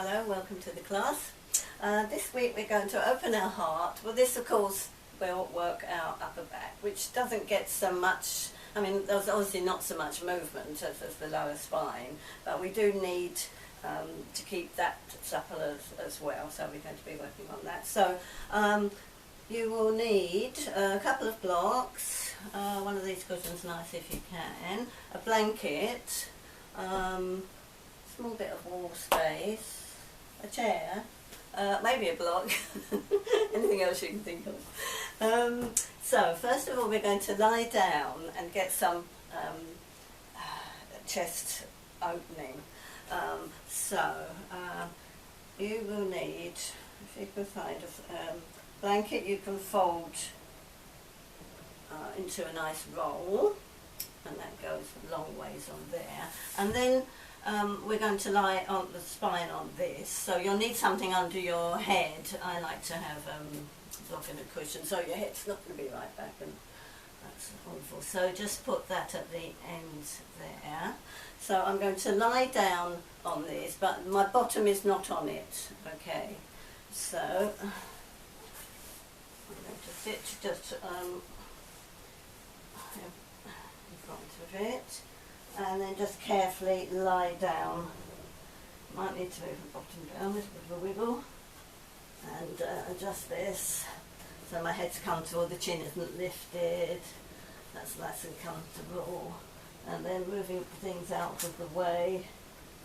Hello, welcome to the class. This week we're going to open our heart. Well, this of course will work our upper back, which doesn't get so much, there's obviously not so much movement as the lower spine, but we do need to keep that supple as well, so we're going to be working on that. So you will need a couple of blocks, one of these cushions, nice if you can, a blanket, small bit of wall space, a chair, maybe a block, anything else you can think of. So first of all we're going to lie down and get some chest opening. You will need, if you can find a blanket you can fold into a nice roll, and that goes a long ways on there, and then we're going to lie on the spine on this, so you'll need something under your head. I like to have a block and a cushion so your head's not going to be right back, and that's wonderful. So just put that at the end there. So I'm going to lie down on this, but my bottom is not on it, okay? So I'm going to sit just in front of it, and then just carefully lie down. Might need to move the bottom down, a little bit of a wiggle, and adjust this so my head's comfortable, the chin isn't lifted, that's nice and comfortable, and then moving things out of the way,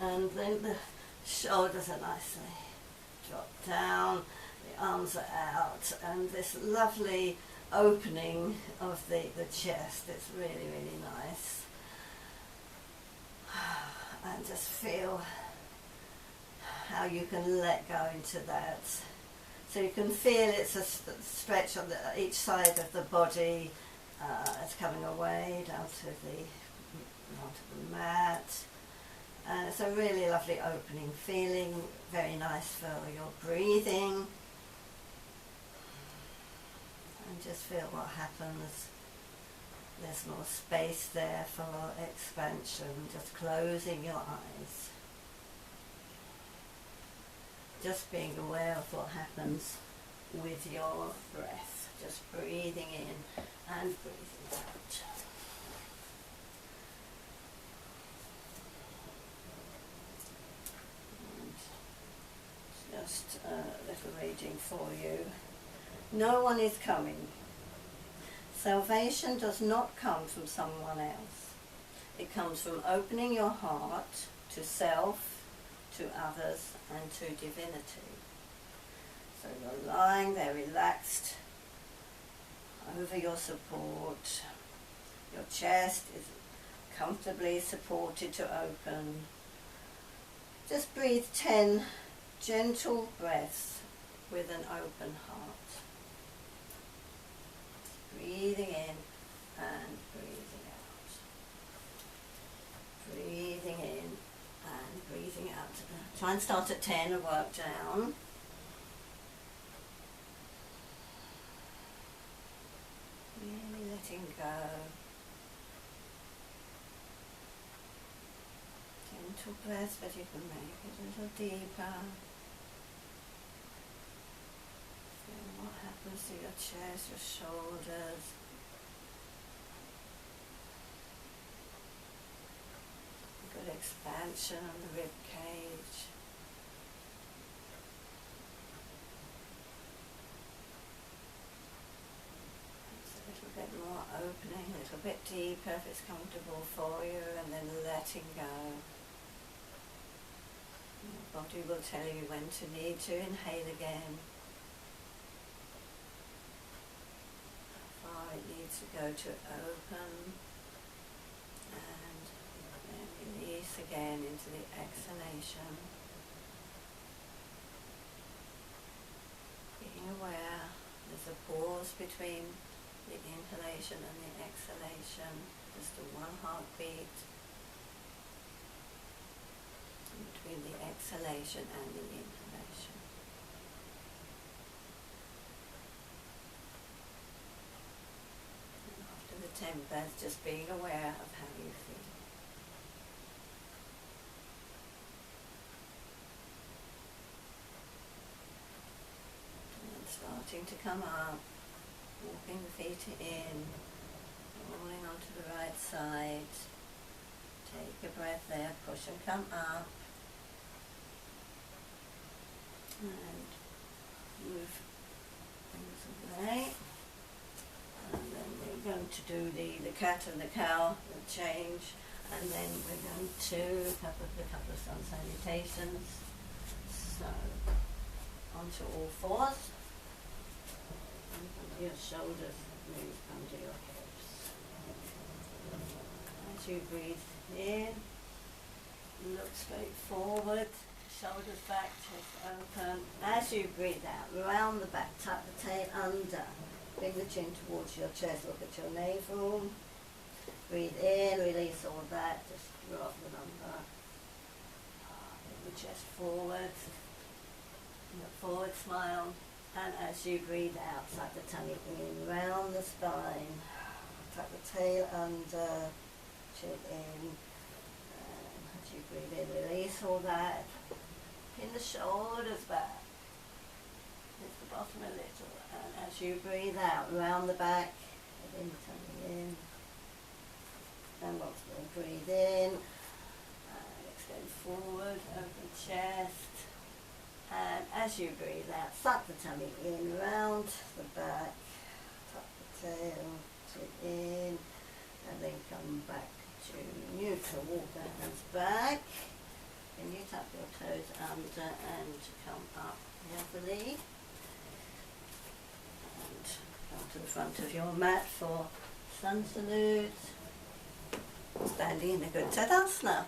and then the shoulders are nicely dropped down, the arms are out, and this lovely opening of the chest. It's really, really nice. And just feel how you can let go into that. So you can feel it's a stretch on each side of the body. It's coming away down to the mat. And it's a really lovely opening feeling, very nice for your breathing. And just feel what happens. There's more space there for expansion, just closing your eyes. Just being aware of what happens with your breath, just breathing in and breathing out. And just a little reading for you. No one is coming. Salvation does not come from someone else. It comes from opening your heart to self, to others, and to divinity. So you're lying there relaxed over your support. Your chest is comfortably supported to open. Just breathe 10 gentle breaths with an open heart. Breathing in and breathing out. Breathing in and breathing out. Try and start at 10 and work down. Really letting go. Gentle breath, but you can make it a little deeper. What happens to your chest, your shoulders? Good expansion on the rib cage. It's a little bit more opening, a little bit deeper if it's comfortable for you, and then letting go. Your body will tell you when to need to inhale again. It needs to go to open, and then release again into the exhalation. Being aware there's a pause between the inhalation and the exhalation, just a one heartbeat between the exhalation and the inhalation. The 10 breaths, just being aware of how you feel. starting to come up, walking the feet in, rolling onto the right side. Take a breath there, push and come up, and move things away. And then we're going to do the cat and the cow, the change, and then we're going to a couple of sun salutations. So onto all fours, and your shoulders move under your hips. As you breathe in, look straight forward, shoulders back, chest open. As you breathe out, round the back, tuck the tail under. Bring the chin towards your chest, look at your navel. Breathe in, release all that, just drop the number. Bring the chest forward, look forward, smile. And as you breathe out, tuck the tummy in, round the spine. Tuck the tail under, chin in. And as you breathe in, release all that. Pin the shoulders back. Lift the bottom a little. And as you breathe out, round the back, again tummy in. And once more, breathe in. Extend forward, open chest. And as you breathe out, suck the tummy in, round the back, tuck the tail, chin in, and then come back to neutral. Walk the hands back. Then you tuck your toes under and come up heavily. And come to the front of your mat for sun salute. Standing in a good Tadasana.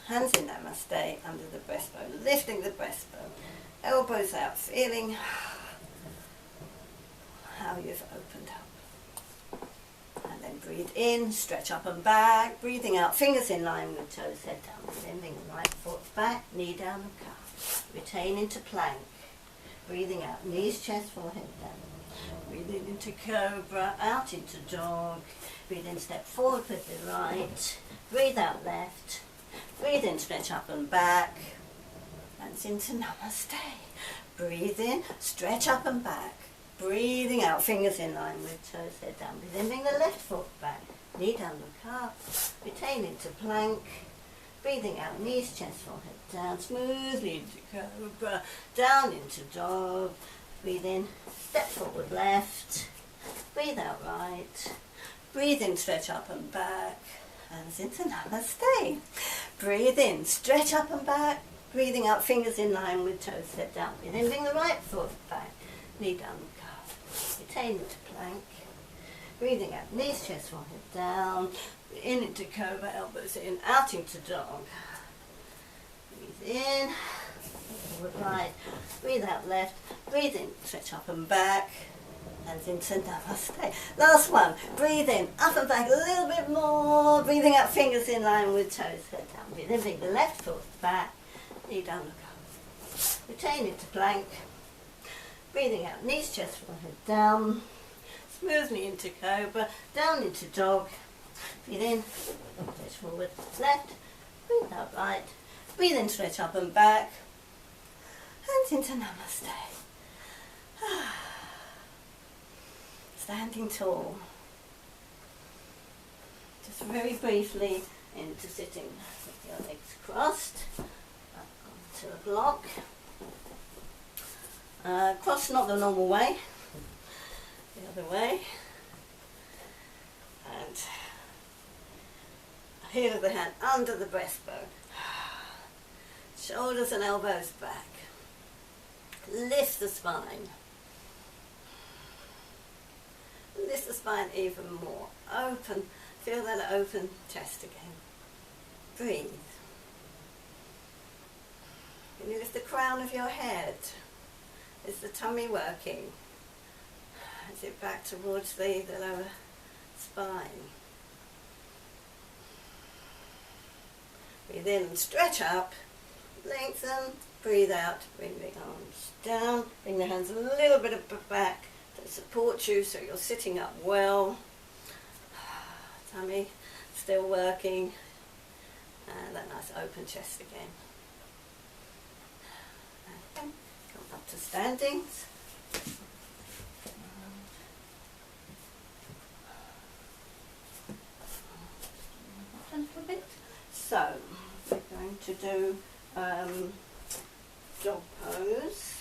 Hands in Namaste under the breastbone, lifting the breastbone, elbows out, feeling how you've opened up. And then breathe in, stretch up and back, breathing out, fingers in line with toes, head down, bending the right foot back, knee down the calf. Retain into plank, breathing out, knees, chest, forehead down. Breathe in into cobra, out into dog. Breathe in, step forward with the right. Breathe out left. Breathe in, stretch up and back. Hands into Namaste. Breathe in, stretch up and back. Breathing out, fingers in line with toes, head down. Breathe in, bring the left foot back. Knee down the calf. Retain into plank. Breathing out, knees, chest, forehead down. Smoothly into cobra. Down into dog. Breathe in, step forward left, breathe out right, breathe in, stretch up and back, hands into Namaste. Breathe in, stretch up and back, breathing out, fingers in line with toes, head down. Breathe in, bring the right foot back, knee down the calf, retain into plank, breathing out, knees, chest, forehead down, in into cobra, elbows in, out into dog. Breathe in. Forward right, breathe out left, breathe in, stretch up and back, hands into Namaste. Last one, breathe in, up and back a little bit more, breathing out, fingers in line with toes, head down. Breathe in, bring the left foot back, knee down the calf. Retain into plank, breathing out, knees, chest, forehead down, smoothly into cobra, down into dog. Breathe in, stretch forward, left, breathe out right, breathe in, stretch up and back, hands into Namaste. Standing tall. Just very briefly into sitting with your legs crossed. Up onto a block. Cross not the normal way. The other way. And heel of the hand under the breastbone. Shoulders and elbows back. Lift the spine. Lift the spine even more. Open. Feel that open chest again. Breathe. Can you lift the crown of your head? Is the tummy working? Is it back towards the lower spine? Breathe in and stretch up. Lengthen. Breathe out. Bring the arms down. Bring the hands a little bit back to support you so you're sitting up well. Tummy still working. And that nice open chest again. And come up to standing. A little bit. So we're going to do dog pose.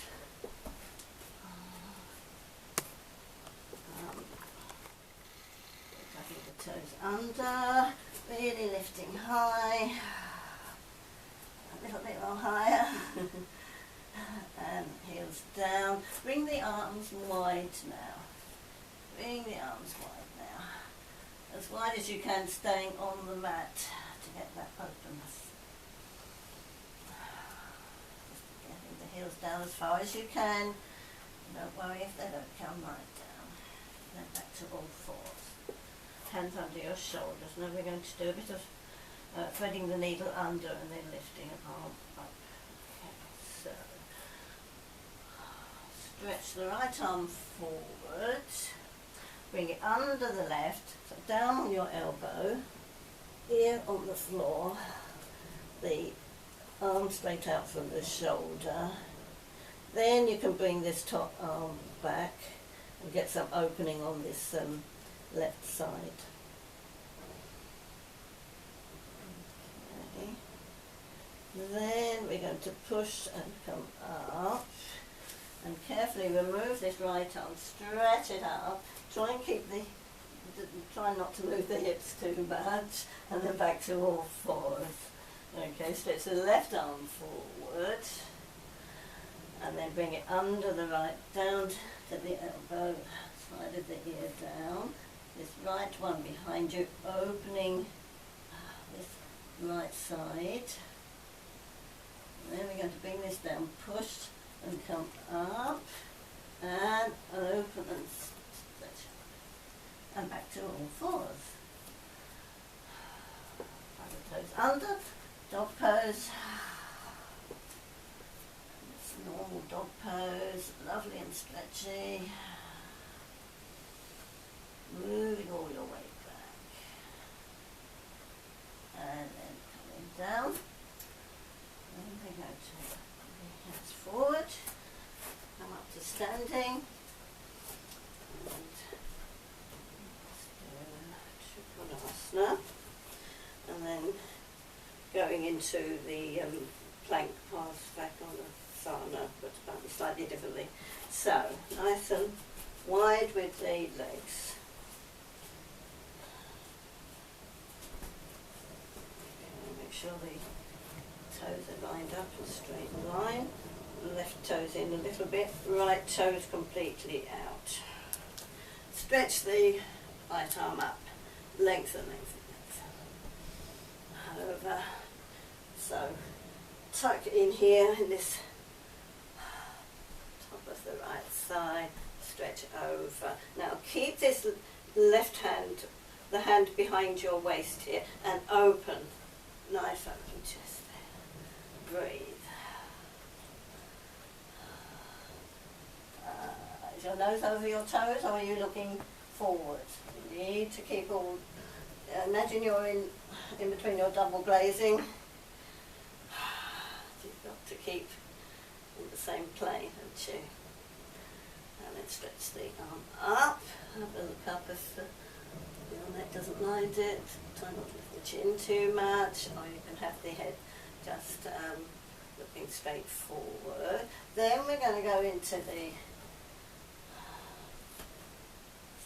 Tucking the toes under, really lifting high, a little bit more higher, and heels down. Bring the arms wide now. Bring the arms wide now. As wide as you can, staying on the mat to get that openness. Just getting the heels down as far as you can. Don't worry if they don't come right down. Then back to all fours. Hands under your shoulders. Now we're going to do a bit of threading the needle under and then lifting an arm up. Okay, so stretch the right arm forward. Bring it under the left, so down on your elbow, ear on the floor, the arm straight out from the shoulder. Then you can bring this top arm back and get some opening on this left side. Okay. Then we're going to push and come up and carefully remove this right arm, stretch it up, try and keep try not to move the hips too much, and then back to all fours. Okay, stretch the left arm forward, and then bring it under the right, down to the elbow, side of the ear down. This right one behind you, opening this right side. And then we're going to bring this down, push and come up, and open and stretch, and back to all fours. Other toes under, dog pose. It's a normal dog pose, lovely and stretchy. Moving all your weight back, and then coming down. And we're going to bring the hands forward, come up to standing, and Trikonasana, and then going into the plank pass back on the sana, but slightly differently. So, nice and wide with the legs. Make sure the toes are lined up in a straight line. Left toes in a little bit, right toes completely out. Stretch the right arm up, lengthen, over. So tuck in here in this top of the right side, stretch over. Now keep this left hand, the hand behind your waist here, and open, nice open chest there. Breathe. Is your nose over your toes, or are you looking forward? You need to keep all, imagine you're in between your double glazing. You've got to keep in the same plane, haven't you? And then stretch the arm up, have a look up if your neck doesn't mind it. Try not to lift the chin too much, or you can have the head just looking straight forward. Then we're going to go into the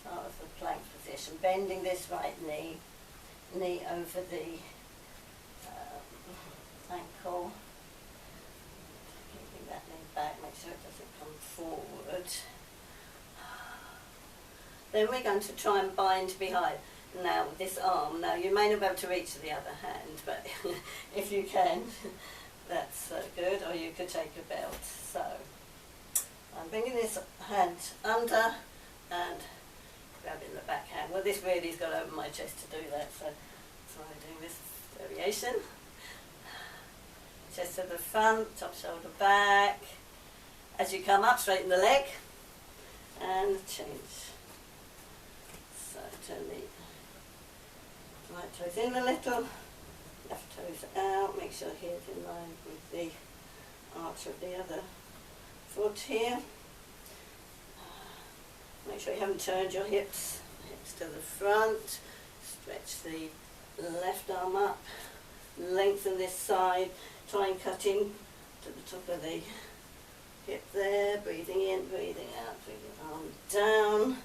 start of the plank position, bending this right knee over the ankle, keeping that knee back, make sure it doesn't come forward. Then we're going to try and bind behind now with this arm. Now you may not be able to reach the other hand, but if you can, that's good, or you could take a belt. So I'm bringing this hand under and grabbing the back hand. Well, this really has got to open my chest to do that, so I'm doing this variation. Chest to the front, top shoulder back. As you come up, straighten the leg and change. So turn the right toes in a little, left toes out, make sure here's in line with the arch of the other foot here. Make sure you haven't turned your hips to the front. Stretch the left arm up, lengthen this side, try and cut in to the top of the hip there, breathing in, breathing out, breathing arm down.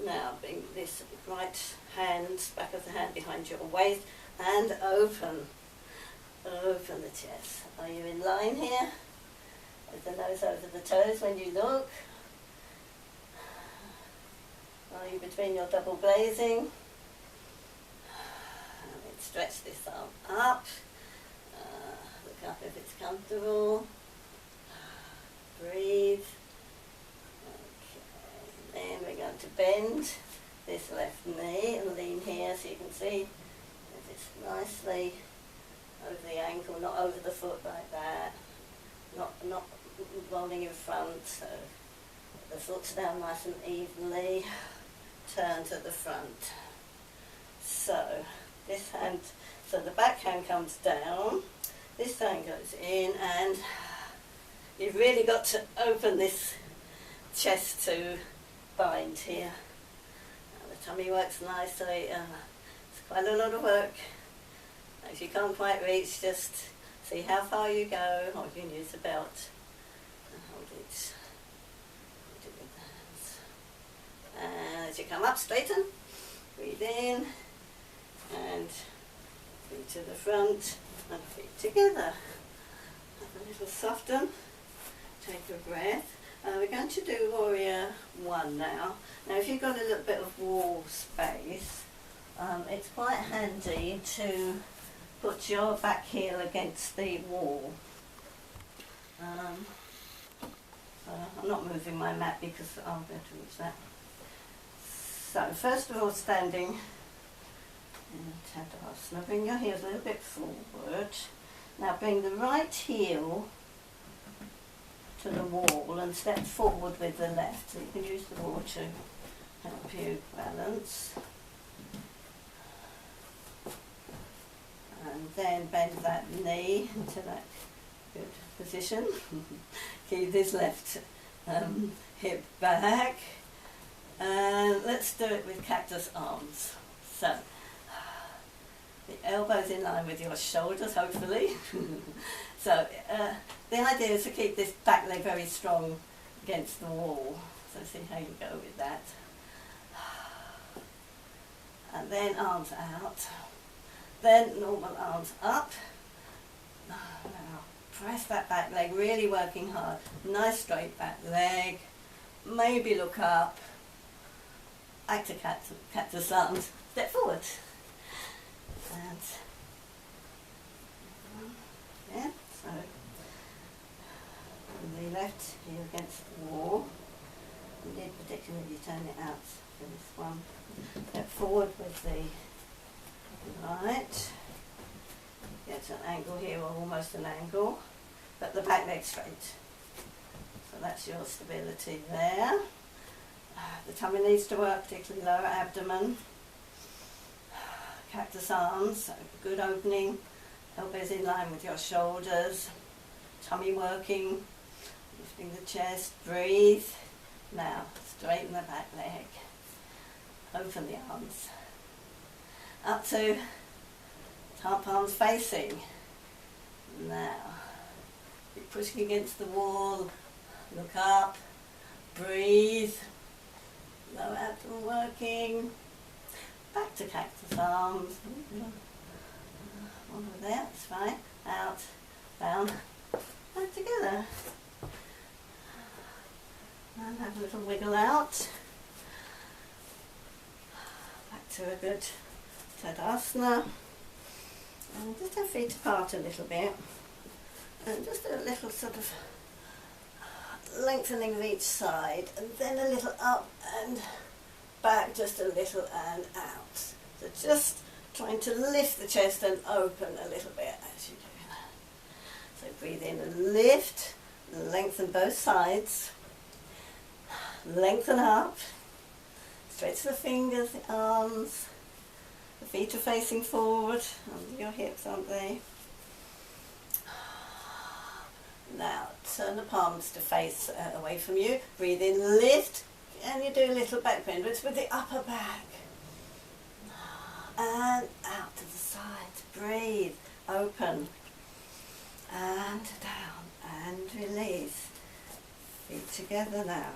Now bring this right hand, back of the hand behind your waist and open the chest. Are you in line here? With the nose over the toes when you look? Are you between your double glazing? And then stretch this arm up. Look up if it's comfortable. Breathe. Okay. Then we're going to bend this left knee and lean here so you can see if it's nicely over the ankle, not over the foot like that. Not rolling in front, so the foot's down nice and evenly. Turn to the front. So this hand, so the back hand comes down, this hand goes in, and you've really got to open this chest to bind here. Now the tummy works nicely. It's quite a lot of work. If you can't quite reach, just see how far you go, or you can use a belt and hold it. And as you come up, straighten, breathe in, and feet to the front, and feet together. Have a little soften, take a breath. We're going to do Warrior 1 now. Now if you've got a little bit of wall space, it's quite handy to put your back heel against the wall. I'm not moving my mat because I'll be able to reach that. So first of all, standing in Tadasana, bring your heels a little bit forward. Now bring the right heel to the wall and step forward with the left. So you can use the wall to help you balance. And then bend that knee into that good position. Keep this left hip back. And let's do it with cactus arms. So, the elbows in line with your shoulders, hopefully. So, the idea is to keep this back leg very strong against the wall. So see how you go with that. And then arms out. Then normal arms up. Now press that back leg, really working hard. Nice straight back leg. Maybe look up. Back to cactus arms. Step forward. And yeah, so the left heel against the wall. Indeed, particularly if you turn it out for this one. Step forward with the right. Get to an angle here, or almost an angle, but the back leg straight. So that's your stability there. The tummy needs to work, particularly lower abdomen. Cactus arms, so good opening. Elbows in line with your shoulders. Tummy working. Lifting the chest. Breathe. Now, straighten the back leg. Open the arms. Up to top palms facing. Now, keep pushing against the wall. Look up. Breathe. Lower abdomen working. Back to cactus arms. Over there, that's fine. Out, down, back together. And have a little wiggle out. Back to a good Tadasana. And just have feet apart a little bit. And just a little sort of lengthening of each side. And then a little up and back, just a little and out. So just trying to lift the chest and open a little bit as you do that. So breathe in and lift, lengthen both sides, lengthen up, stretch the fingers, the arms, the feet are facing forward, under your hips, aren't they? Now turn the palms to face away from you. Breathe in, lift, and you do a little back bend. It's with the upper back. And out to the side. Breathe, open, and down, and release. Feet together now.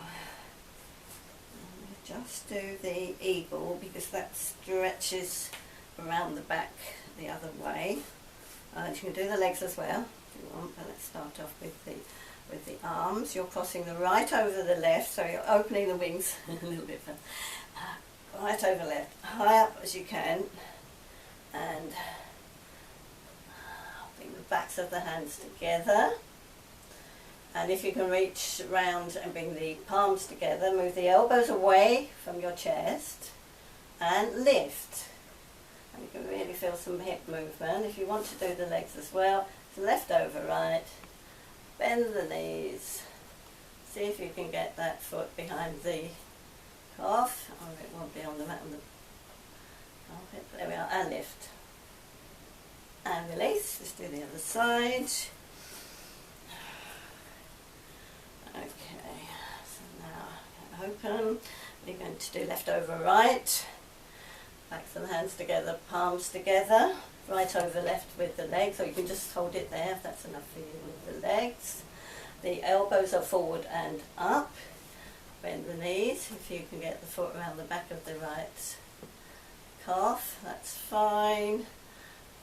And just do the eagle because that stretches around the back the other way. You can do the legs as well if you want, but let's start off with the arms. You're crossing the right over the left, so you're opening the wings a little bit further. Right over left, high up as you can, and bring the backs of the hands together. And if you can reach round and bring the palms together, move the elbows away from your chest and lift. And you can really feel some hip movement. If you want to do the legs as well, it's left over right, bend the knees, see if you can get that foot behind the calf, or it won't be on the mat, on the carpet. There we are, and lift. And release. Let's do the other side. Okay, so now open. We're going to do left over right. Backs of the hands together, palms together. Right over left with the legs, or you can just hold it there if that's enough for you with the legs. The elbows are forward and up. Bend the knees, if you can get the foot around the back of the right calf, that's fine.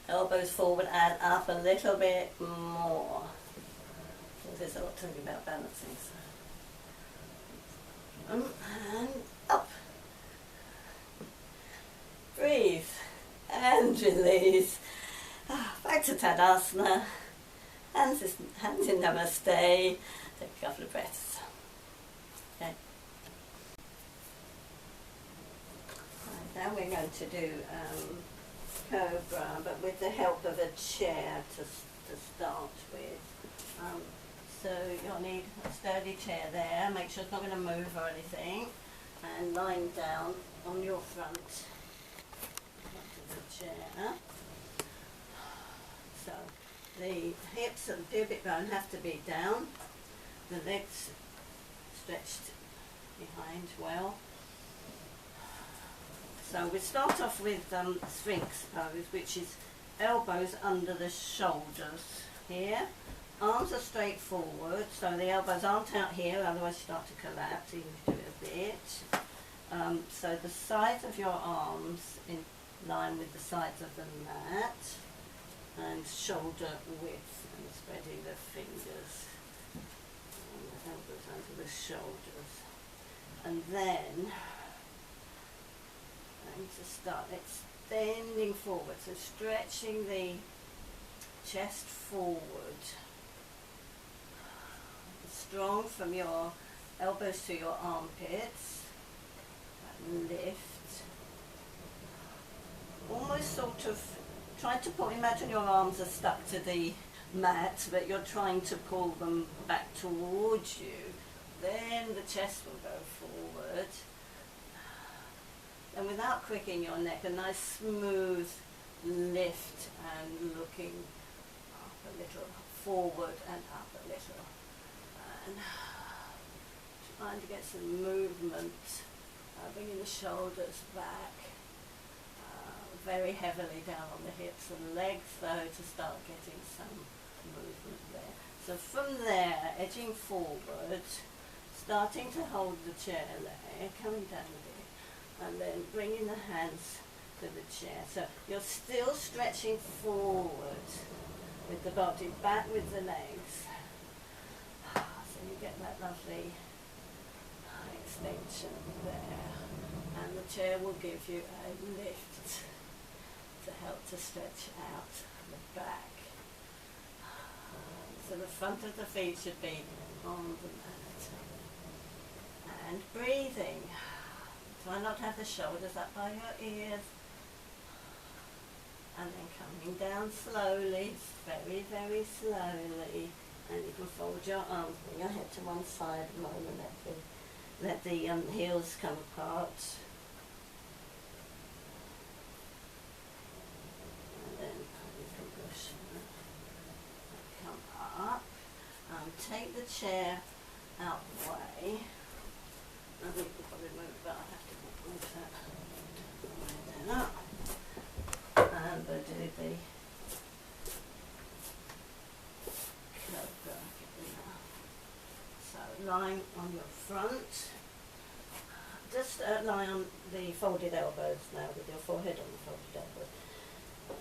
Elbows forward and up a little bit more. There's a lot to think about balancing. So. And up. Breathe and release. Back to Tadasana. Hands in Namaste. Take a couple of breaths. Okay. Now we're going to do Cobra, but with the help of a chair to start with. So you'll need a sturdy chair there. Make sure it's not going to move or anything. And lying down on your front of the chair. So the hips and pubic bone have to be down. The legs stretched behind well. So we start off with Sphinx pose, which is elbows under the shoulders here. Arms are straight forward, so the elbows aren't out here, otherwise you start to collapse, even if you do it a bit. So the sides of your arms in line with the sides of the mat, and shoulder width, and spreading the fingers, and the elbows under the shoulders. And then I'm going to start extending forward, so stretching the chest forward. Strong from your elbows to your armpits. Lift. Almost sort of try to pull, imagine your arms are stuck to the mat, but you're trying to pull them back towards you. Then the chest will go forward. And without cricking your neck, a nice smooth lift and looking up a little, forward and up a little. And trying to get some movement, bringing the shoulders back, very heavily down on the hips and legs though, to start getting some movement there. So from there, edging forward, starting to hold the chair there, coming down a bit, and then bringing the hands to the chair. So you're still stretching forward with the body, back with the legs. So you get that lovely extension there. And the chair will give you a lift to help to stretch out the back. So the front of the feet should be on the mat. And breathing. Try not to have the shoulders up by your ears. And then coming down slowly, very, very slowly. And you can fold your arms, bring your head to one side a moment, let the heels come apart. And then you can push, come up. chair out the way. I think we'll probably move that. I have to move that right up. And we'll do the cover. So line on your front. Just lie on the folded elbows now, with your forehead on the folded elbows.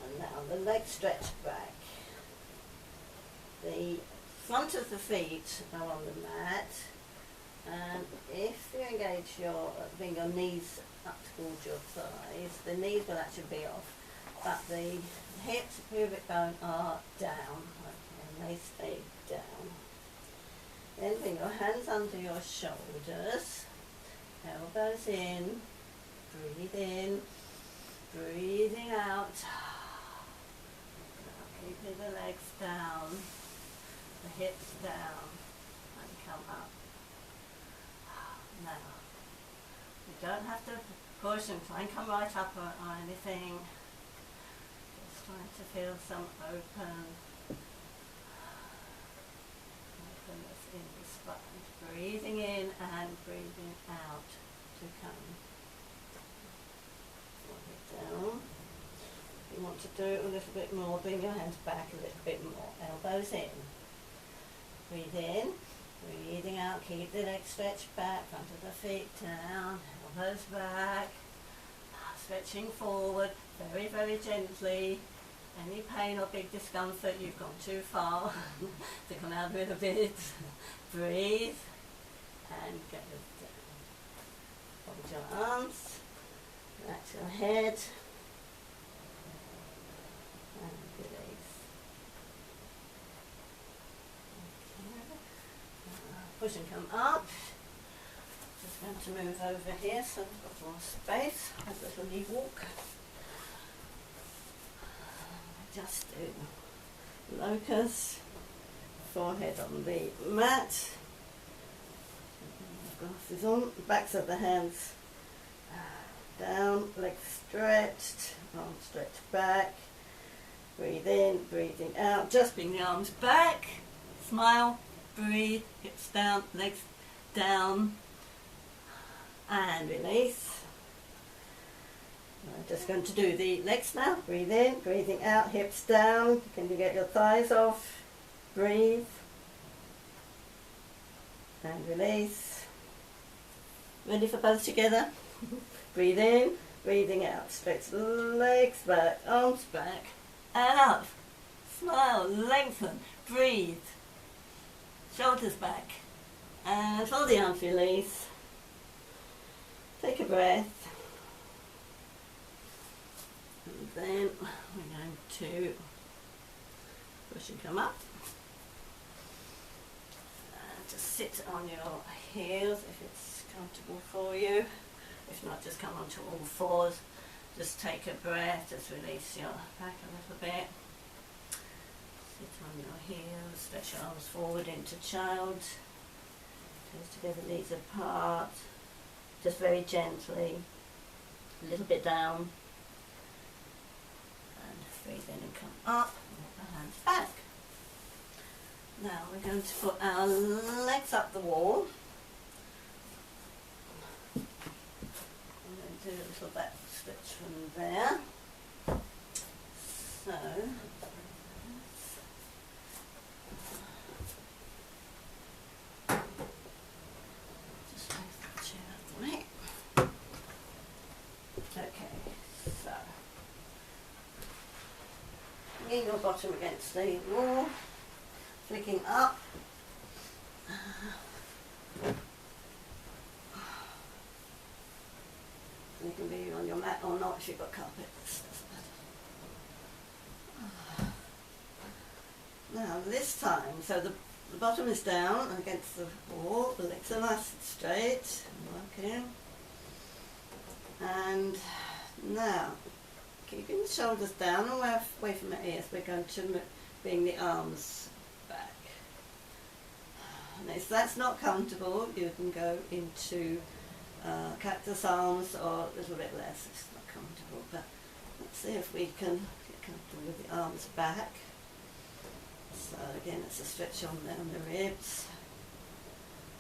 And now the legs stretch back. The front of the feet are on the mat, and if you engage bring your knees up towards your thighs, the knees will actually be off, but the hips, pubic bone are down, okay, and they stay down. Then bring your hands under your shoulders, elbows in, breathing out. Now keeping the legs down, the hips down, and come up. Now, you don't have to push and try and come right up or anything. Just trying to feel some openness in the spine. Breathing in and breathing out to come. Down. If you want to do it a little bit more, bring your hands back a little bit more. Elbows in. Breathe in. Breathing out. Keep the legs stretched back. Front of the feet down. Elbows back. Stretching forward. Very, very gently. Any pain or big discomfort, you've gone too far. To come out with a bit. Breathe. And go down. Hold your arms. Relax your head, and release. Okay. Push and come up. Just going to move over here so I've got more space. Have a little knee walk. Just do locust, forehead on the mat. Glasses on, backs of the hands down, legs stretched, arms stretched back. Breathe in, breathing out. Just bring the arms back. Smile, breathe, hips down, legs down, and release. I'm just going to do the legs now. Breathe in, breathing out, hips down. Can you get your thighs off? Breathe. And release. Ready for both together? Breathe in, breathing out. Stretch the legs back, arms back, and up. Smile, lengthen, breathe. Shoulders back. And fold the arms, release. Take a breath. And then we're going to push and come up. And just sit on your heels if it's comfortable for you. If not, just come onto all fours. Just take a breath, just release your back a little bit. Sit on your heels, stretch your arms forward into child. Toes together, knees apart. Just very gently, a little bit down. And breathe in and come up, and the hands back. Now we're going to put our legs up the wall. Do a little back stretch from there. So just move the chair out of the way. Okay, so lean your bottom against the wall, flicking up. You can be on your mat or not if you've got carpet. Now this time, so the bottom is down against the wall, the legs are nice and straight, working. And now, keeping the shoulders down and away from the ears, we're going to bring the arms back. And if that's not comfortable, you can go into cactus arms or a little bit less if it's not comfortable, but let's see if we can get comfortable with the arms back. So again, it's a stretch on the ribs,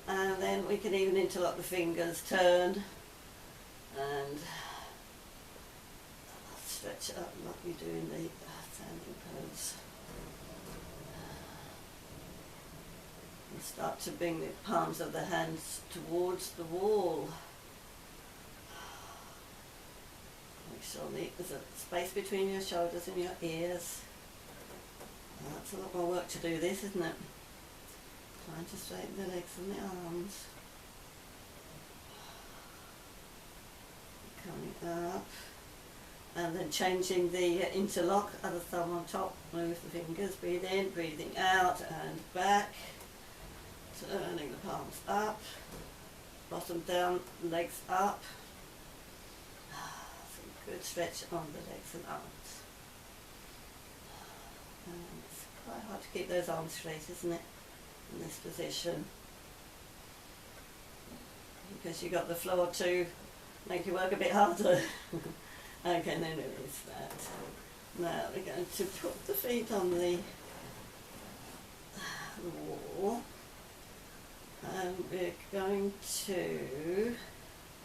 And then we can even interlock the fingers, turn, and stretch it up like we do in the standing pose. And start to bring the palms of the hands towards the wall. Make sure there's a space between your shoulders and your ears. That's a lot more work to do this, isn't it? Trying to straighten the legs and the arms. Coming up. And then changing the interlock, other thumb on top, move the fingers, breathe in, breathing out, and back. Turning the palms up, bottom down, legs up. Some good stretch on the legs and arms. And it's quite hard to keep those arms straight, isn't it, in this position? Because you've got the floor to make you work a bit harder. Okay, then release that. Now we're going to put the feet on the wall. And we're going to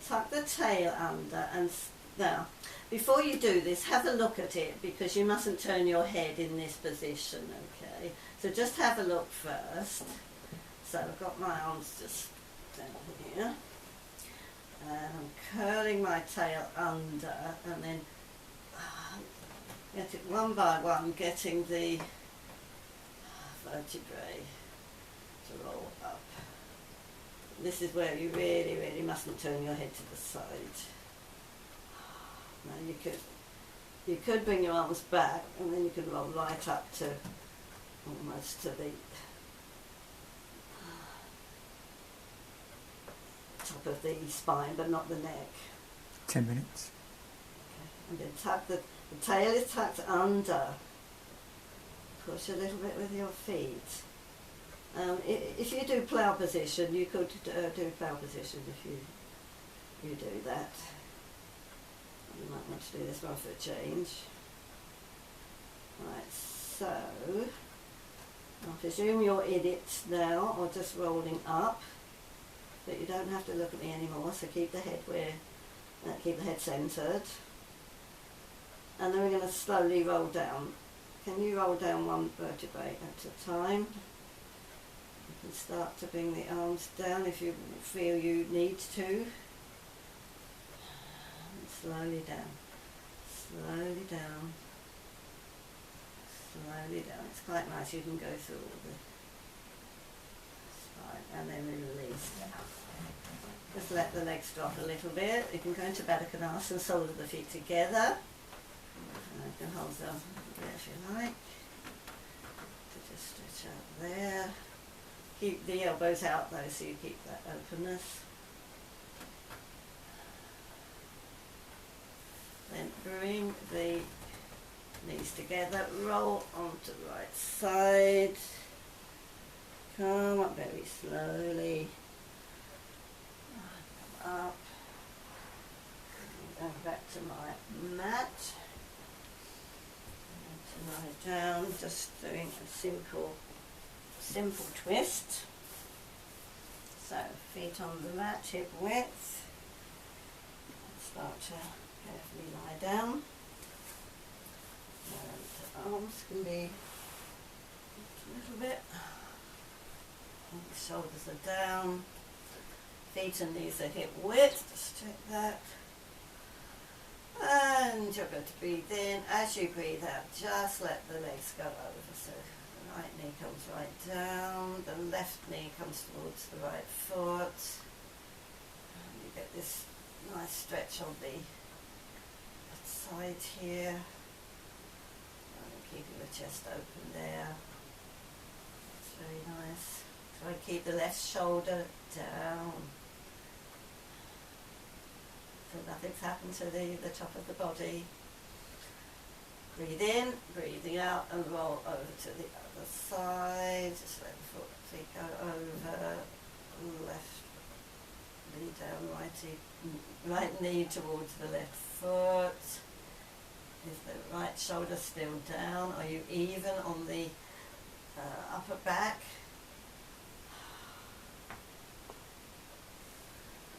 tuck the tail under, and now before you do this, have a look at it, because you mustn't turn your head in this position, okay? So just have a look first. So I've got my arms just down here, and I'm curling my tail under, and then get it one by one, getting the vertebrae to roll up. This is where you really, really mustn't turn your head to the side. Now you could bring your arms back, and then you can roll right up to almost to the top of the spine, but not the neck. 10 minutes. Okay. And then tuck the tail is tucked under. Push a little bit with your feet. If you do plough position, you could do plough position if you do that. You might want to do this one for a change. Right, so I presume you're in it now, or just rolling up, but you don't have to look at me anymore. So keep the head keep the head centered, and then we're going to slowly roll down. Can you roll down one vertebrae at a time? You can start to bring the arms down if you feel you need to. And slowly down, slowly down, slowly down. It's quite nice, you can go through all the spine, and then release down. Just let the legs drop a little bit. You can go into Baddha Konasana, soles of the feet together. And you can hold them there if you like. To just stretch out there. Keep the elbows out though, so you keep that openness. Then bring the knees together, roll onto the right side. Come up very slowly. Come up. Going back to my mat. And to lie down, just doing a simple twist. So feet on the mat, hip width. Start to carefully lie down. And the arms can be a little bit. And the shoulders are down. Feet and knees are hip width. Just check that. And you're going to breathe in. As you breathe out, just let the legs go over. So the right knee comes right down, the left knee comes towards the right foot, and you get this nice stretch on the side here, and keeping the chest open there. That's very nice. Try to keep the left shoulder down, so nothing's happened to the top of the body. Breathe in, breathing out, and roll over to the other side. Just let the feet go over. Left knee down, right knee towards the left foot. Is the right shoulder still down? Are you even on the upper back?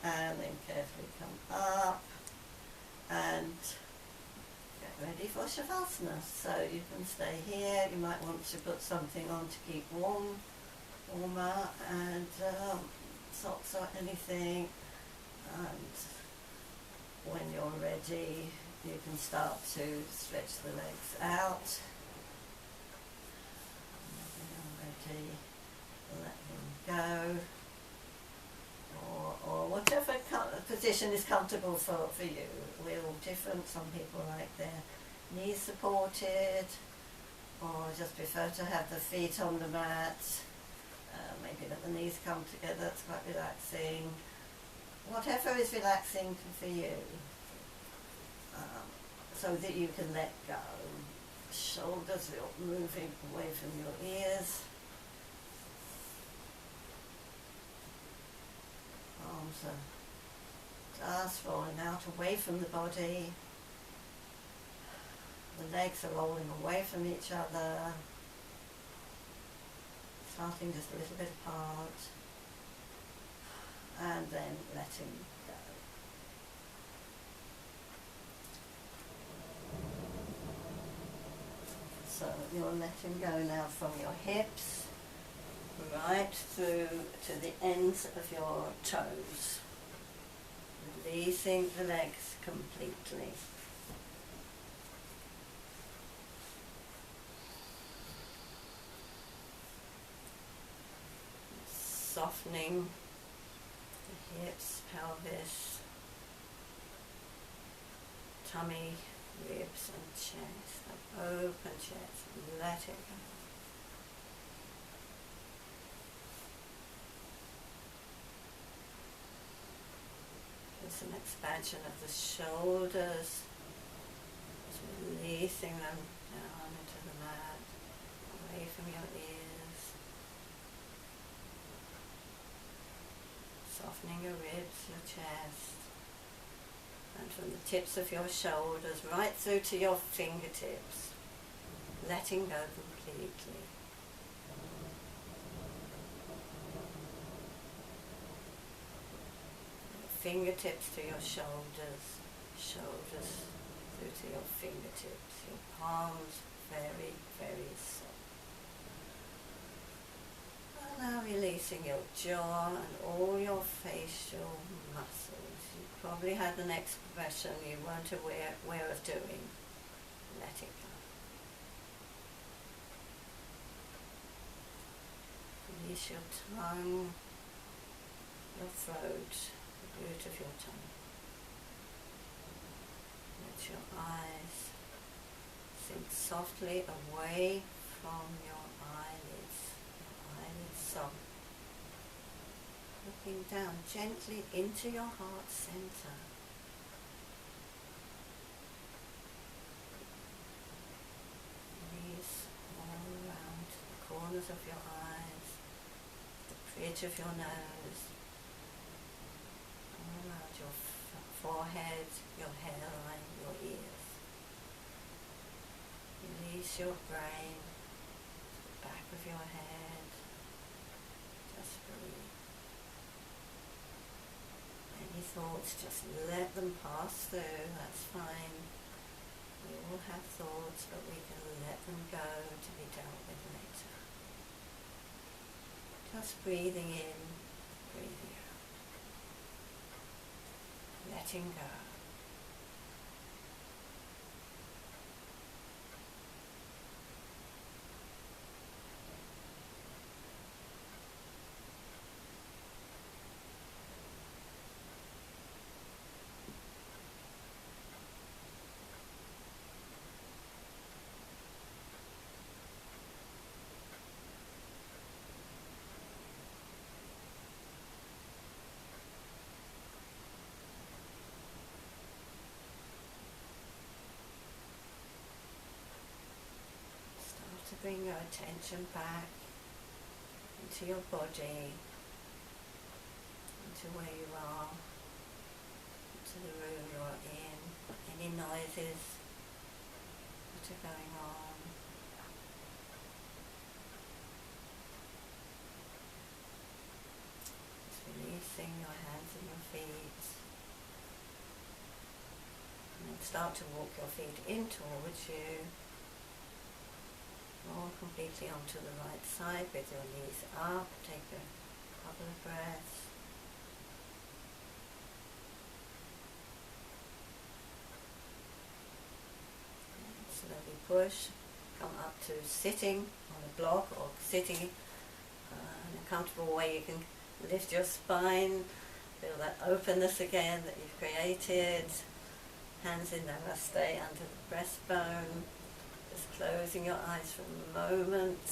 and then carefully come up and get ready for Shavasana. So you can stay here. You might want to put something on to keep warmer, and socks or anything, and when you're ready you can start to stretch the legs out. When you're ready, let him go, or whatever position is comfortable for you. We're all different. Some people like their knees supported, or just prefer to have the feet on the mat. Maybe let the knees come together, it's quite relaxing. Whatever is relaxing for you, so that you can let go. Shoulders are moving away from your ears. Arms are just rolling out away from the body. The legs are rolling away from each other. Starting just a little bit apart, and then letting go. So you're letting go now from your hips right through to the ends of your toes, releasing the legs completely. Softening the hips, pelvis, tummy, ribs and chest. Open chest, let it go. There's an expansion of the shoulders, just releasing them down into the mat, away from your ears. Softening your ribs, your chest, and from the tips of your shoulders right through to your fingertips, letting go completely. Fingertips to your shoulders, shoulders through to your fingertips, your palms very, very soft. Now releasing your jaw and all your facial muscles. You probably had an expression you weren't aware of doing. Let it go. Release your tongue, your throat, the root of your tongue. Let your eyes sink softly away from your eyelids. Soft. Looking down gently into your heart center. Release all around the corners of your eyes, the bridge of your nose, all around your forehead, your hairline, your ears. Release your brain, the back of your head. Any thoughts, just let them pass through, that's fine. We all have thoughts, but we can let them go to be dealt with later. Just breathing in, breathing out. Letting go. To bring your attention back into your body, into where you are, into the room you're in, any noises that are going on. Just releasing your hands and your feet. start to walk your feet in towards you, more completely onto the right side with your knees up. Take a couple of breaths. And slowly push, come up to sitting on a block or sitting in a comfortable way. You can lift your spine, feel that openness again that you've created. Hands in Namaste under the breastbone. Just closing your eyes for a moment.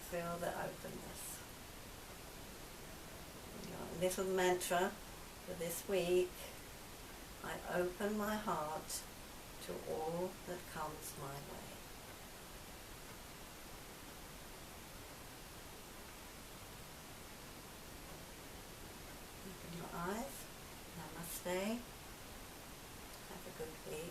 Feel the openness. Your little mantra for this week: I open my heart to all that comes my way. Open your eyes. Namaste. Have a good week.